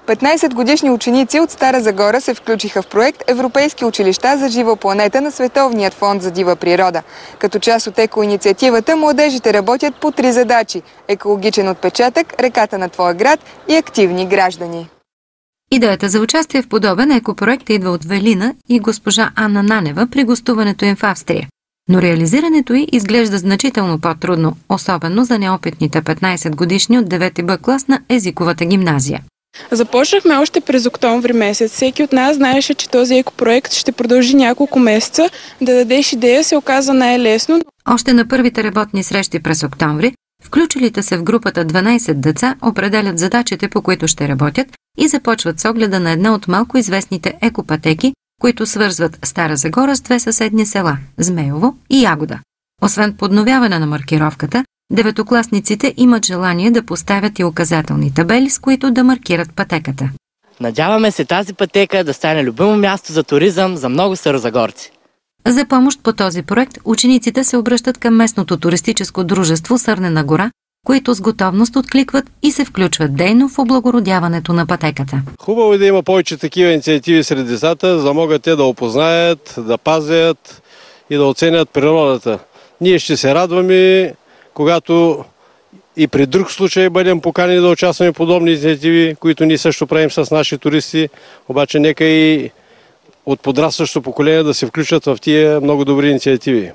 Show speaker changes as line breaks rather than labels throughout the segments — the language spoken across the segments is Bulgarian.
15-годишни ученици от Стара Загора се включиха в проект Европейски училища за жива планета на Световният фонд за дива природа. Като част от екоинициативата, младежите работят по 3 задачи – екологичен отпечатък, реката на твоя град и активни граждани.
Идеята за участие в подобен екопроект идва от Велина и госпожа Анна Нанева при гостуването им в Австрия. Но реализирането й изглежда значително по-трудно, особено за неопитните 15-годишни от 9 Б клас на езиковата гимназия.
Започнахме още през октомври месец. Всеки от нас знаеше, че този екопроект ще продължи няколко месеца. Да дадеш идея се оказа най-лесно.
Още на първите работни срещи през октомври, включилите се в групата 12 деца определят задачите, по които ще работят и започват с огледа на една от малко известните екопътеки, които свързват Стара Загора с 2 съседни села – Змеево и Ягода. Освен подновяване на маркировката, деветокласниците имат желание да поставят и указателни табели, с които да маркират пътеката.
Надяваме се тази пътека да стане любимо място за туризъм за много старозагорци.
За помощ по този проект учениците се обръщат към местното туристическо дружество Сърнена гора, които с готовност откликват и се включват дейно в облагородяването на пътеката.
Хубаво е да има повече такива инициативи сред децата, за да могат те да опознаят, да пазят и да оценят природата. Ние ще се радваме, когато и при друг случай бъдем поканени да участваме в подобни инициативи, които ние също правим с наши туристи, обаче нека и от подрастващото поколение да се включат в тия много добри инициативи.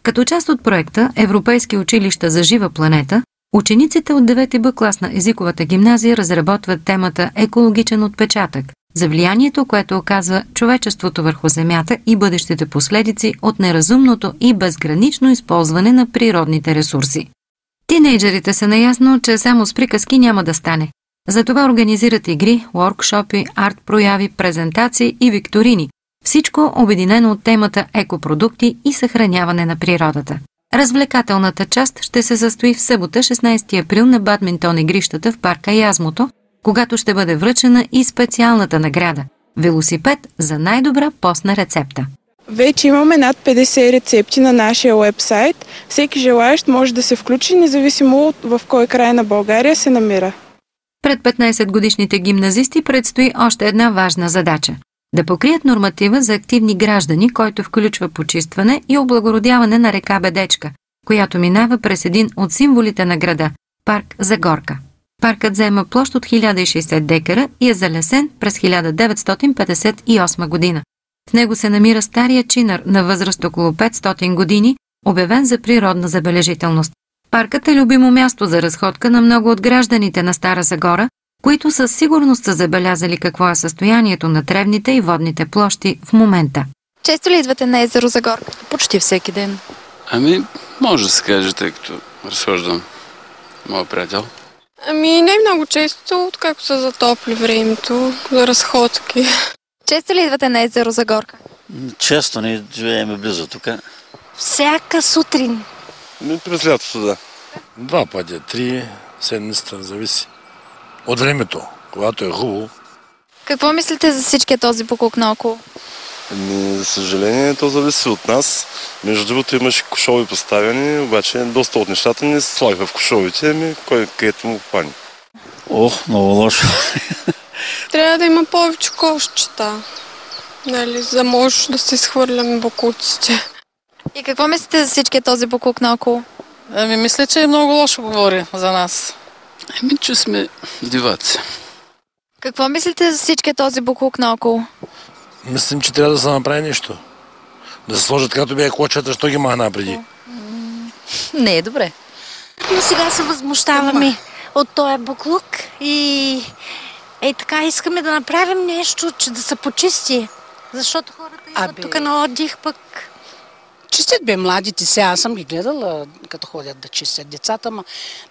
Като част от проекта Европейски училища за жива планета, учениците от 9 Б клас на езиковата гимназия разработват темата екологичен отпечатък за влиянието, което оказва човечеството върху Земята и бъдещите последици от неразумното и безгранично използване на природните ресурси. Тинейджерите са наясно, че само с приказки няма да стане. Затова организират игри, уоркшопи, арт-прояви, презентации и викторини. Всичко обединено от темата екопродукти и съхраняване на природата. Развлекателната част ще се състои в събота, 16 април на бадминтон игрищата в парка Язмото, когато ще бъде връчена и специалната награда – велосипед за най-добра постна рецепта.
Вече имаме над 50 рецепти на нашия уебсайт. Всеки желаещ може да се включи, независимо в кой край на България се намира.
Пред 15-годишните гимназисти предстои още една важна задача – да покрият норматива за активни граждани, който включва почистване и облагородяване на река Бедечка, която минава през един от символите на града – парк Загорка. Паркът заема площ от 1060 декара и е залесен през 1958 година. В него се намира стария чинар на възраст около 500 години, обявен за природна забележителност. Паркът е любимо място за разходка на много от гражданите на Стара Загора, които със сигурност са забелязали какво е състоянието на тревните и водните площи в момента.
Често ли идвате на езеро Загорка?
Почти всеки ден.
Може да се каже, тъй като разхождам моя приятел.
Не много често, откакто се затопли времето за разходки.
Често ли идвате на езеро Загорка?
Често, ние живеем близо тук.
Всяка сутрин.
През лятото, да.
2 пъти, 3 седмицата, зависи. От времето, когато е хубаво.
Какво мислите за всичкия този буклук наоколо?
За съжаление, то зависи от нас. Между другото имаше кошови поставени, обаче доста от нещата не се слагаха в кошовите, кой където му хвани.
Много лошо.
Трябва да има повече кошчета, за да може да се изхвърляме буклуците.
И какво мислите за всичкия този буклук наоколо?
Мисля, че много лошо говори за нас.
Че сме диваци.
Какво мислите за всичкия този буклук наоколо?
Мислим, че трябва да се направи нещо. Да се сложат като бяха кочета, що ги махна преди.
Не е добре.
Но сега се възмущаваме от този буклук и така искаме да направим нещо, че да се почисти. Защото хората идват тук на отдих пък.
Чистят младите сега, аз съм ги гледала, като ходят да чистят децата,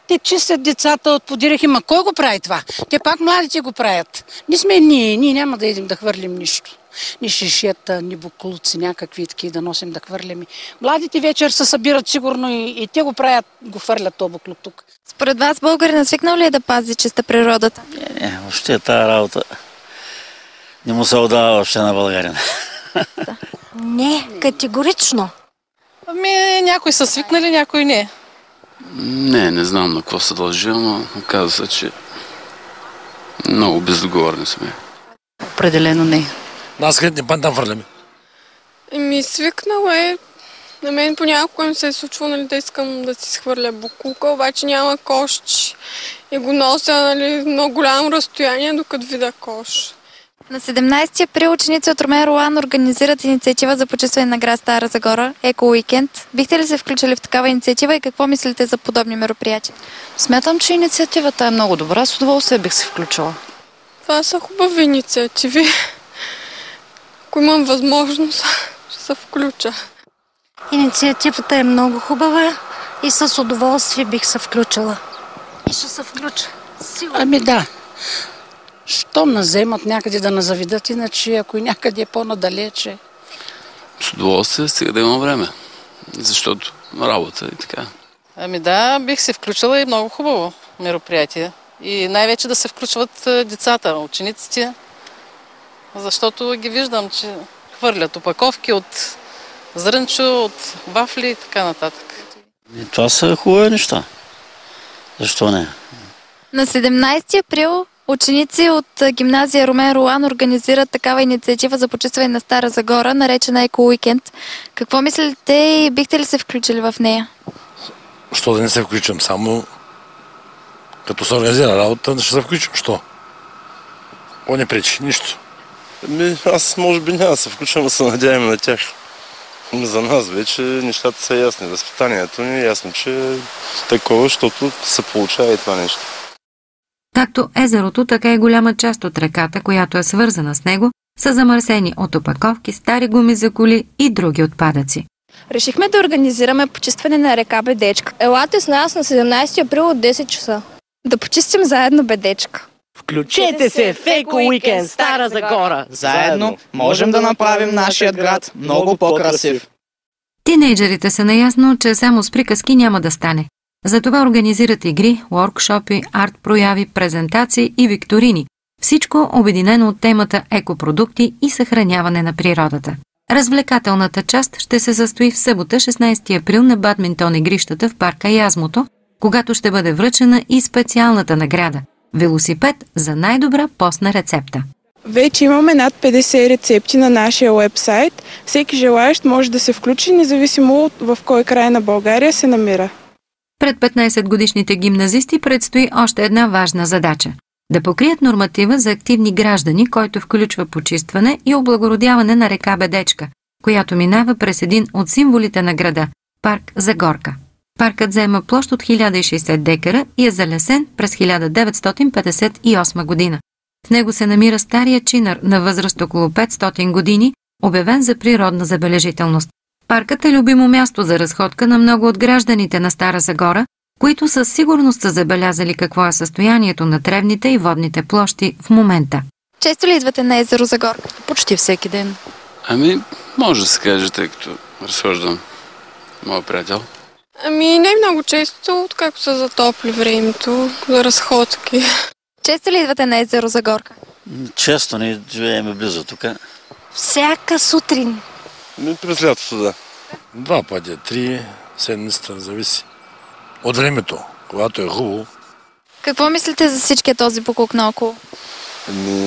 те чистят децата от подирах, кой го прави това? Те пак младите го правят. Не сме ние няма да идем да хвърлим нищо. Ни шишета, ни буклуци, някакви такива да носим да хвърляме. Младите вечер се събират сигурно и те го правят, го хвърлят този буклук тук.
Според вас българин свикнал ли е да пази чиста природата?
Не, въобще тази работа не му се отдава въобще на българина.
Не, категорично.
Някои са свикнали, някои не.
Не знам на какво се дължи, но оказва се, че Много бездоговорни сме.
Определено не.
Нас където не пан там хвърляме.
Свикнала е. На мен понякога ми се е случвало, нали, да искам да си схвърля боклука, обаче няма кош и го нося, нали, много голямо разстояние, докато видя кош.
На 17 април ученици от Румен Ролан организират инициатива за почистване на град Стара Загора – Еко Уикенд. Бихте ли се включили в такава инициатива и какво мислите за подобни мероприятия?
Смятам, че инициативата е много добра. С удоволствие бих се включила.
Това са хубави инициативи. Ако имам възможност, ще се включа.
Инициативата е много хубава и с удоволствие бих се включила. И ще се включа. Сигурно.
Ами да. Щом наземат някъде да назаведат, иначе ако и някъде е по-надалече.
С удоволствие, стига да имам време. Защото работа и така.
Ами да, бих се включила и много хубаво мероприятие. И най-вече да се включват децата, учениците, защото ги виждам, че хвърлят опаковки от зрънчо, от вафли и така нататък.
Това са хубави неща. Защо не?
На 17 април ученици от гимназия Румен Ролан организират такава инициатива за почистване на Стара Загора, наречена Еко Уикенд. Какво мислите и бихте ли се включили в нея?
Що да не се включим? Само като се организира работа, ще се включим. Що? О, не пречи, нищо.
Аз може би няма да се включвам, да се надяваме на тях. За нас вече нещата са ясни. Възпитанието ни е ясно, че такова, защото се получава и това нещо.
Както езерото, така и голяма част от реката, която е свързана с него, са замърсени от опаковки, стари гуми за коли и други отпадъци.
Решихме да организираме почистване на река Бедечка. Елате с нас на 17 април от 10 часа. Да почистим заедно Бедечка.
Включете се в Еко Уикенд Стара Загора!
Заедно можем да направим нашия град много по-красив.
Тинейджерите са наясно, че само с приказки няма да стане. Затова организират игри, уоркшопи, арт-прояви, презентации и викторини. Всичко обединено от темата екопродукти и съхраняване на природата. Развлекателната част ще се състои в събота, 16 април на бадминтон игрищата в парка Язмото, когато ще бъде връчена и специалната награда – велосипед за най-добра постна рецепта.
Вече имаме над 50 рецепти на нашия уебсайт. Всеки желаещ може да се включи, независимо в кой край на България се намира.
Пред 15-годишните гимназисти предстои още една важна задача – да покрият норматива за активни граждани, който включва почистване и облагородяване на река Бедечка, която минава през един от символите на града – парк Загорка. Паркът заема площ от 1060 декара и е залесен през 1958 година. В него се намира стария чинар на възраст около 500 години, обявен за природна забележителност. Паркът е любимо място за разходка на много от гражданите на Стара Загора, които със сигурност са забелязали какво е състоянието на тревните и водните площи в момента.
Често ли идвате на езеро Загорка?
Почти всеки ден.
Ами, може да се каже, тъй като разхождам моя приятел.
Ами не много често, откакто се затопли времето за разходки.
Често ли идвате на езеро Загорка?
Често не живеем близо тук.
Всяка сутрин.
През лятото, да.
2 пъти, 3 седмицата, зависи. От времето, когато е хубаво.
Какво мислите за всичкия този буклук наоколо?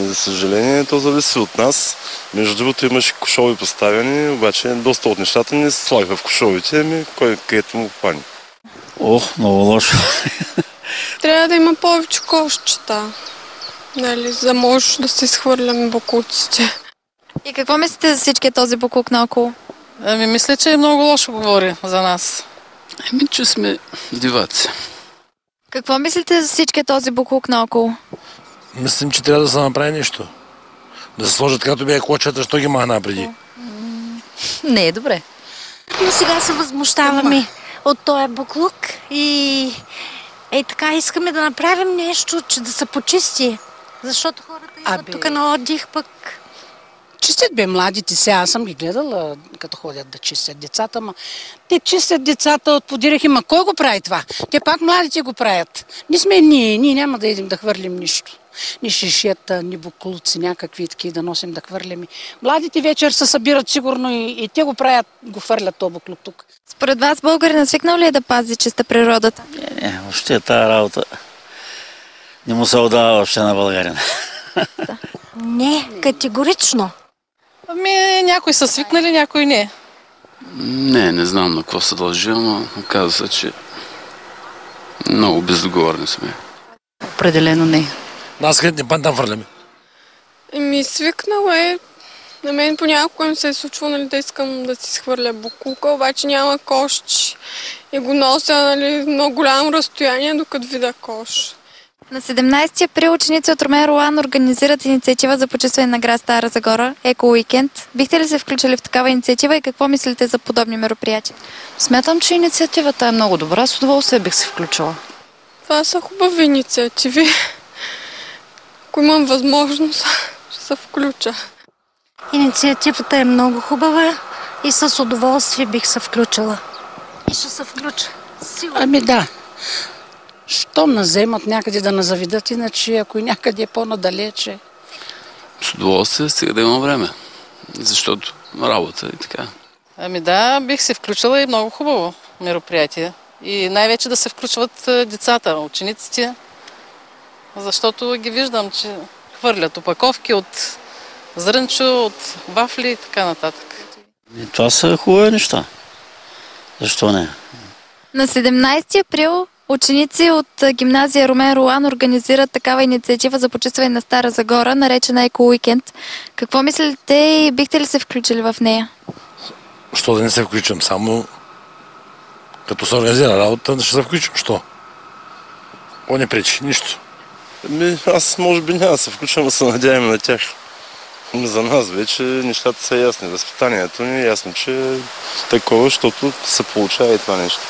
За съжаление, то зависи от нас. Между другото имаше кошови поставени, обаче доста от нещата не се слагаха в кошовите, кой където му хвани.
Ох, много лошо.
Трябва да има повече кошчета, нали, за може да се изхвърляме буклуците.
И какво мислите за всичкия този буклук наоколо?
Ами мисля, че много лошо говори за нас.
Ами, че сме диваци.
Какво мислите за всичкия този буклук наоколо?
Мислим, че трябва да се направи нещо. Да се сложат като бяха кочета, що ги махна преди.
Не е добре.
Но сега се възмущаваме от този буклук и така искаме да направим нещо, че да се почисти. Защото хората идват тук на отдих пък.
Чистят бе младите сега, аз съм ги гледала, като ходят да чистят децата, ма те чистят децата от подирахи, ма кой го прави това? Те пак младите го правят. Не сме ние няма да идем да хвърлим нищо. Ни шишета, ни буклуци, някакви такива да носим да хвърляме. Младите вечер се събират сигурно и те го правят, го хвърлят този буклук тук.
Според вас българинът свикнал ли е да пази чиста природата?
Не, въобще тази работа Не му се отдава въобще на българина.
Не, категорично.
Ами, някои са свикнали, някои не.
Не знам на какво се дължи, но оказва се, че много бездоговорни сме.
Определено не.
Нас където не пантам фърляме.
Свикнала е. На мен понякога ми се е случва, нали, да искам да си схвърля боклука, обаче няма кош и го нося, нали, много голямо разстояние, докато видя кош.
На 17 април ученици от Румен Руан организират инициатива за почистване на град Стара Загора, Еко Уикенд. Бихте ли се включили в такава инициатива и какво мислите за подобни мероприятия?
Смятам, че инициативата е много добра. С удоволствие бих се включила.
Това са хубави инициативи. Ако имам възможност, ще се включа.
Инициативата е много хубава и с удоволствие бих се включила. И ще се включа. Сигурно.
Ами да. Щом наземат някъде да назаведат, иначе ако и някъде е по-надалече.
С удоволствие, стига да има време. Защото работа и така.
Ами да, бих се включила и много хубаво мероприятие. И най-вече да се включват децата, учениците, защото ги виждам, че хвърлят опаковки от зрънчо, от вафли и така нататък.
Това са хубави неща. Защо не?
На 17 април ученици от гимназия Румен Руан организират такава инициатива за почистване на Стара Загора, наречена Еко Уикенд. Какво мислите и бихте ли се включили в нея?
Що да не се включвам? Само като се организира работа, ще се включвам. Що? Какво не пречи? Нищо.
Аз може би няма да се включвам, да се надяваме на тях. За нас вече нещата са ясни. Възпитанието ни е ясно, че такова, защото се получава и това нещо.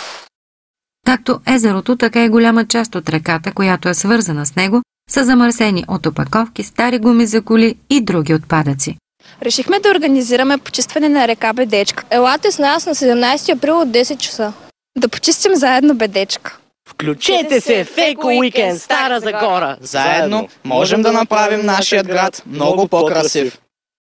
Както езерото, така и голяма част от реката, която е свързана с него, са замърсени от опаковки, стари гуми за коли и други отпадъци.
Решихме да организираме почистване на река Бедечка. Елате с нас на 17 април от 10 часа. Да почистим заедно Бедечка.
Включете се в Еко Уикенд Стара Загора. Заедно можем да направим нашия град много по-красив.